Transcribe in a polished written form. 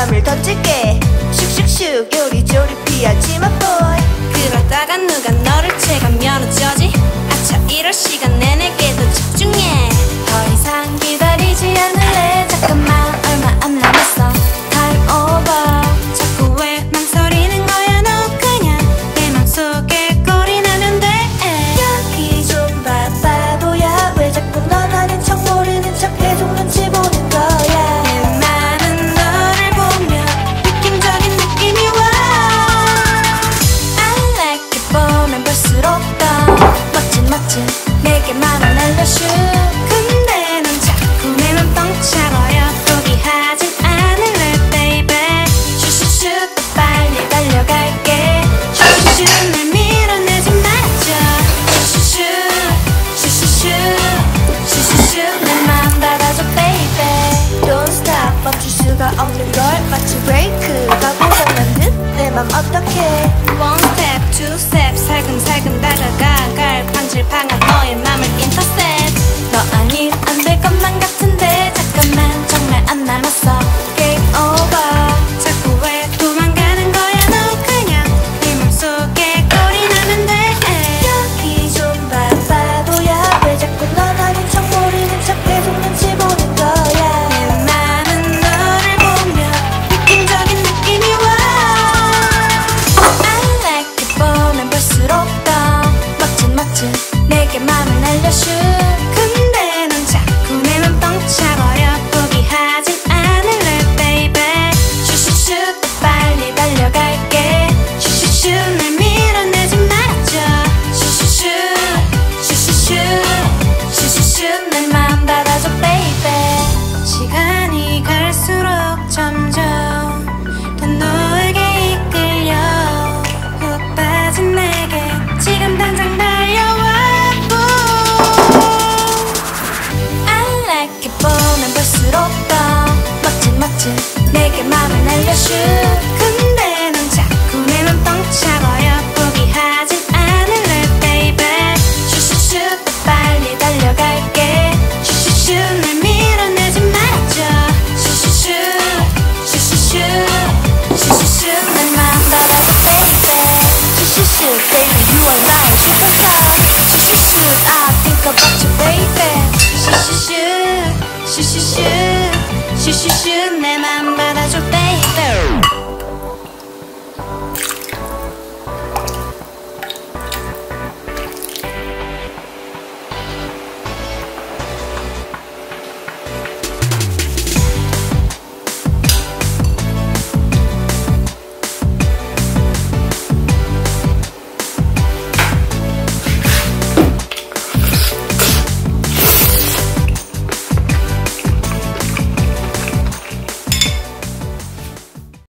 맘을 던질게. 슉슉슉 요리조리 피하지 마 boy. 그러다가 누가 너를 채가면 어쩌지? 아차 이럴 시간 내게도 집중해. 더 이상 기다리지 않을래. 잠깐만 얼마 안 남았어. Time over. 자꾸 왜 망설이는 거야 너 그냥 내 맘속에 꼴이 나면 돼. 여기 좀 봐 바보야. 왜 자꾸 넌 아닌 척 모르는 척 계속 눈치 보는 거야. 내 맘은 너를 보면 느낌적인 느낌이 와. I like it 보면 볼수록 더 멋진 내게 맘을 날려슈. 근데 넌 자꾸 내 맘 뻥차버려. 포기하진 않을래 baby. 슈슈슈 또 빨리 달려갈게. 슈슈슈 날 밀어내지 말자. 슈슈슈 슈슈슈 슈슈슈 내 맘 받아줘 baby. Don't stop 멈출 수가 없는 걸 마치 브레이크가 고장난 듯. 내 맘 어떡해. One step, two step 살금살금 다가가 갈팡질팡한 너의 맘을 intercept. 너 아님 안 될 것만 같은데. 잠깐만 정말 안 남았어. Game over. 자꾸 왜 도망가는 거야 너 그냥 네 맘속에 꼴이 나면 돼. 여기 좀 봐 바보야. 왜 자꾸 넌 아닌 척 모르는 척 계속 눈치 보는 거야. 내 맘은 너를 보면 느낌적인 느낌이 와. I like it 보면 볼수록 더 멋진 내게 맘을 날려슈. 근데 넌 자꾸 내 맘 뻥차버려. 포기하진 않을래 baby. 슈슈슈 또 빨리 달려갈게. 슈슈슈 날 밀어내지 말아줘. 슈슈슈 슈슈슈 슈슈슈 내 맘 받아줘 baby. 시간이 갈수록 점점 더 너에게 이끌려. 훅 빠진 내게 지금 당장 달려와. I like it 보면 볼수록 더 멋진 내게 맘을 날려슈. 근데 넌 자꾸 내 맘 뻥차버려. 포기하진 않을래 baby. 슈슈슈 또 빨리 달려갈게. 슈슈슈 날 밀어내지 말아줘. 슈슈슈 슈슈슈 슈슈슈 내 맘 받아줘 baby. 슈슈슈 baby you are my superstar. 슈슈슈 I think about you baby. 슈슈슈 슈슈슈 슈슈슈 내 맘 받아줘 baby.